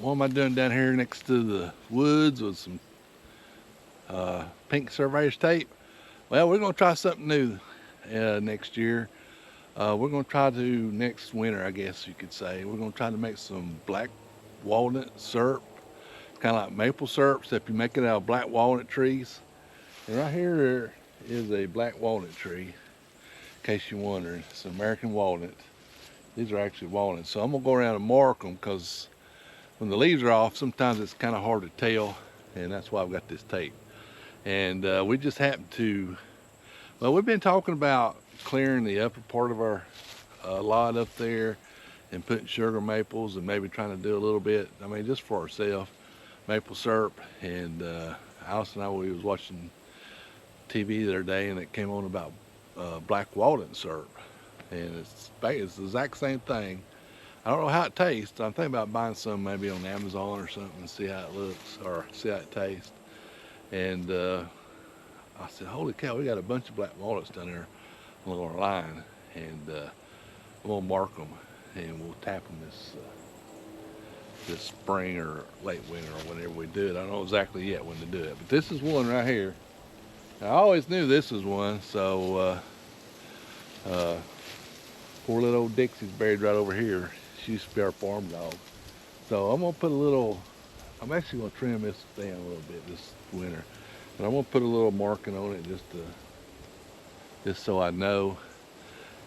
what am I doing down here next to the woods with some pink surveyor's tape? Well, we're going to try something new next year. We're going to try to, next winter, I guess you could say, we're going to try to make some black walnut syrup, kind of like maple syrup, except you make it out of black walnut trees. And right here there is a black walnut tree, in case you're wondering. It's an American walnut. These are actually walnuts. So I'm going to go around and mark them because when the leaves are off, sometimes it's kind of hard to tell, and that's why I've got this tape. And we just happened to, well, we've been talking about clearing the upper part of our lot up there and putting sugar maples and maybe trying to do a little bit, I mean, just for ourselves, maple syrup. And Alice and I, we was watching TV the other day, and it came on about black walnut syrup. And it's the exact same thing. I don't know how it tastes. I'm thinking about buying some maybe on Amazon or something and see how it looks or see how it tastes. And I said, holy cow, we got a bunch of black walnuts down there along our line. And we'll mark them and we'll tap them this spring or late winter or whenever we do it. I don't know exactly yet when to do it. But this is one right here. I always knew this was one, so poor little old Dixie's buried right over here. She used to be our farm dog. So I'm gonna put a little, I'm actually gonna trim this down a little bit this winter. And I'm gonna put a little marking on it just so I know.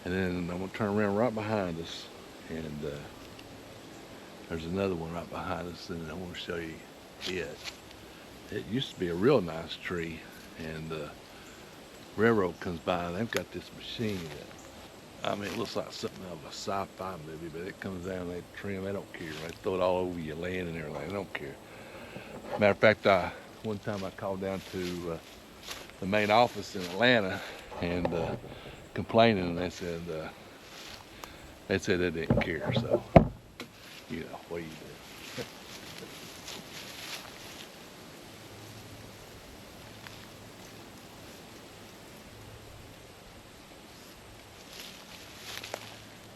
And then I'm gonna turn around right behind us. And there's another one right behind us, and I wanna show you it. It used to be a real nice tree, and the railroad comes by and they've got this machine that, I mean, it looks like something out of a sci-fi movie, but it comes down and they trim, they don't care. They throw it all over your land and everything, they don't care. Matter of fact, one time I called down to the main office in Atlanta and complaining, and they said they didn't care, so, you know, what do you do?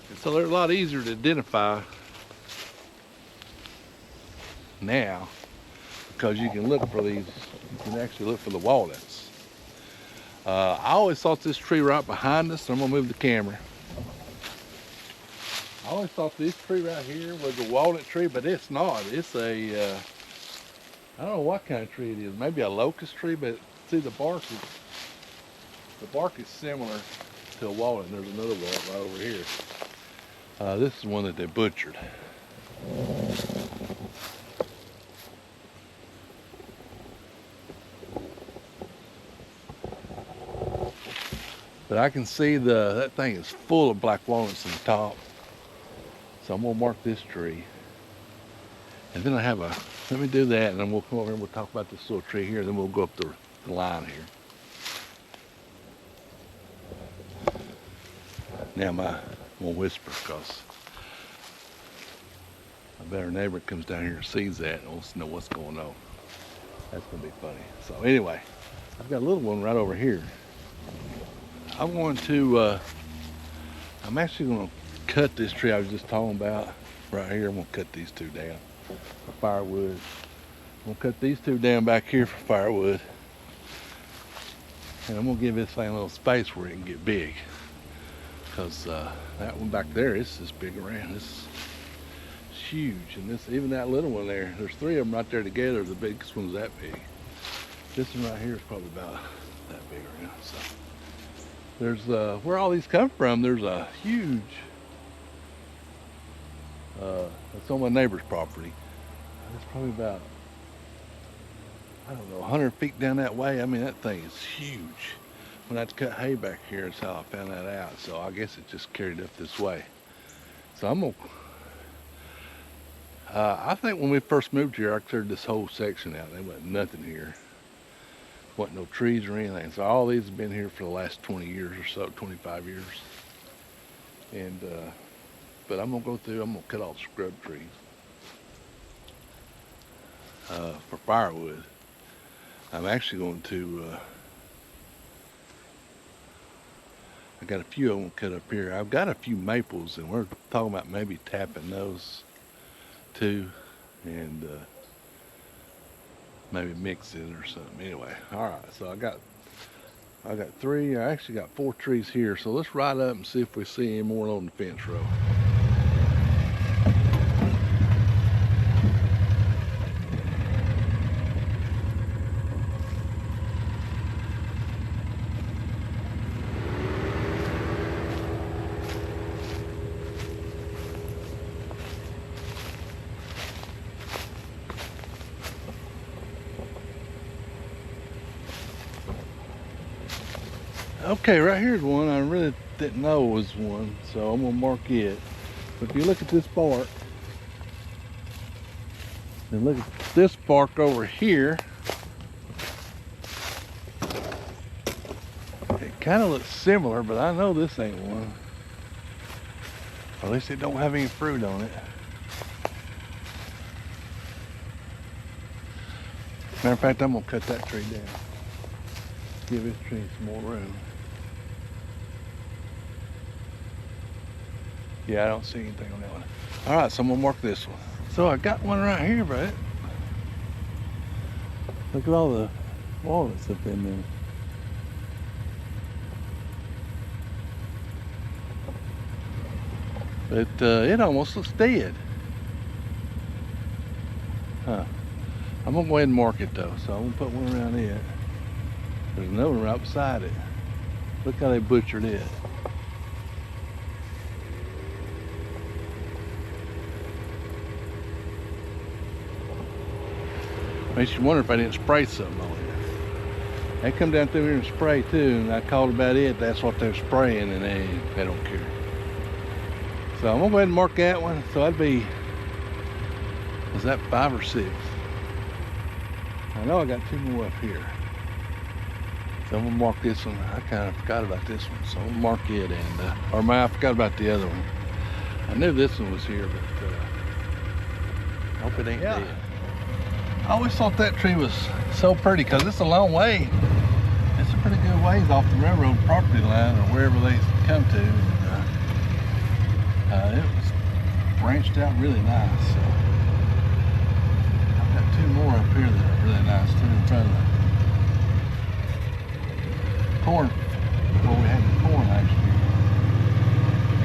And so they're a lot easier to identify now because you can look for these, you can actually look for the walnuts. I always thought this tree right behind us, so I'm gonna move the camera. I always thought this tree right here was a walnut tree, but it's not. It's a, I don't know what kind of tree it is. Maybe a locust tree, but see the bark is similar to a walnut. There's another walnut right over here. This is one that they butchered. But I can see that thing is full of black walnuts in the top. So I'm gonna mark this tree. And then I have let me do that, and then we'll come over and we'll talk about this little tree here, then we'll go up the line here. Now I'm gonna whisper because I bet our neighbor comes down here and sees that and wants to know what's going on. That's gonna be funny. So anyway, I've got a little one right over here. I'm going to, I'm actually going to cut this tree I was just talking about right here. I'm going to cut these two down for firewood. I'm going to cut these two down back here for firewood. And I'm going to give this thing a little space where it can get big. Because that one back there is this big around. It's huge. And this, even that little one there, there's three of them right there together. The biggest one's that big. This one right here is probably about that big around. So there's where all these come from, there's a huge, it's on my neighbor's property. It's probably about, I don't know, 100 feet down that way. I mean, that thing is huge. When I had to cut hay back here, that's how I found that out. So I guess it just carried up this way. So I'm gonna, I think when we first moved here, I cleared this whole section out. There wasn't nothing here. Wasn't no trees or anything. So all these have been here for the last 20 years or so, 25 years. And, but I'm gonna go through, I'm gonna cut all the scrub trees for firewood. I'm actually going to, I got a few of them cut up here. I've got a few maples, and we're talking about maybe tapping those too. and maybe mix it or something. Anyway, all right. So I got three. I actually got 4 trees here. So let's ride up and see if we see any more on the fence row. Okay, right here's one I really didn't know was one, so I'm gonna mark it. But if you look at this bark, and look at this bark over here, it kind of looks similar, but I know this ain't one. At least it don't have any fruit on it. Matter of fact, I'm gonna cut that tree down. Give this tree some more room. Yeah, I don't see anything on that one. All right, so I'm gonna mark this one. So I got one right here, but look at all the walnuts up in there. But it almost looks dead. Huh. I'm gonna go ahead and mark it though. So I'm gonna put one around it. There's another one right beside it. Look how they butchered it. Makes you wonder if I didn't spray something on it. They come down through here and spray too, and I called about it. That's what they're spraying, and they don't care. So I'm gonna go ahead and mark that one. So that'd be, is that 5 or 6? I know I got 2 more up here. So I'm gonna mark this one. I kind of forgot about this one, so I'm gonna mark it, and I forgot about the other one. I knew this one was here, but I hope it ain't dead. I always thought that tree was so pretty because it's a long way. It's a pretty good ways off the railroad property line or wherever they come to. And, it was branched out really nice. So I've got 2 more up here that are really nice too in front of the corn, where we had the corn last year.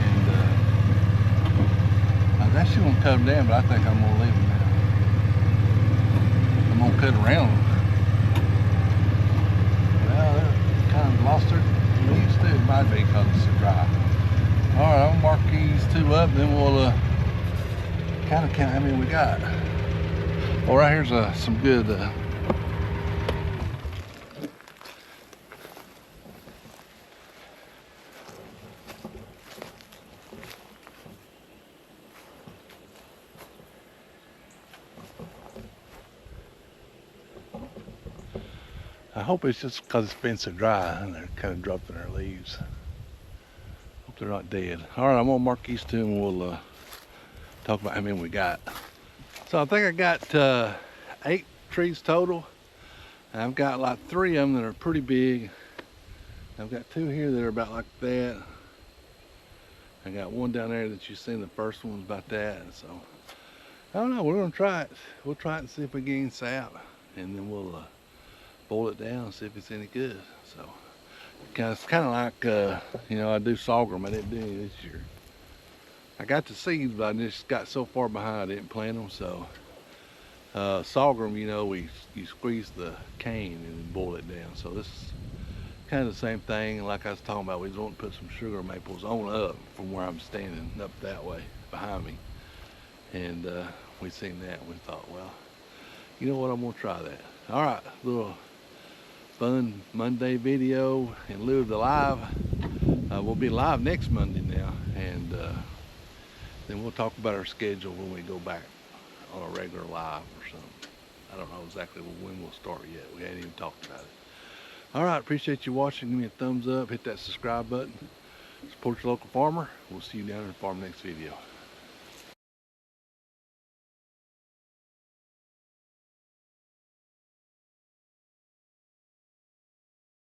And I was actually going to cut them down, but I think I'm going to leave them now. I'm gonna cut around them. Well, they're kind of lost their leaves too. It might be because it's so dry. All right, I'm gonna mark these 2 up, then we'll kind of count how many we got. Well, right here's some good. I hope it's just because it's been so dry and they're kind of dropping their leaves. Hope they're not dead. All right, I'm gonna mark these 2 and we'll talk about how many we got. So I think I got 8 trees total. And I've got like 3 of them that are pretty big. I've got 2 here that are about like that. I got 1 down there that you seen, the first one's about that. So I don't know, we're gonna try it. We'll try it and see if we get any sap, and then we'll boil it down and see if it's any good. So it's kind of like you know, I do sorghum. I didn't do any this year. I got the seeds, but I just got so far behind I didn't plant them. So sorghum, you know, you squeeze the cane and boil it down. So this is kind of the same thing. Like I was talking about, we just want to put some sugar maples on up from where I'm standing up that way behind me. And we seen that and we thought, well, you know what, I'm gonna try that. All right, little fun Monday video in lieu of the live. We'll be live next Monday now, and then we'll talk about our schedule when we go back on a regular live or something. I don't know exactly when we'll start yet. We hadn't even talked about it. All right, appreciate you watching. Give me a thumbs up, hit that subscribe button, support your local farmer. We'll see you down in the farm next video.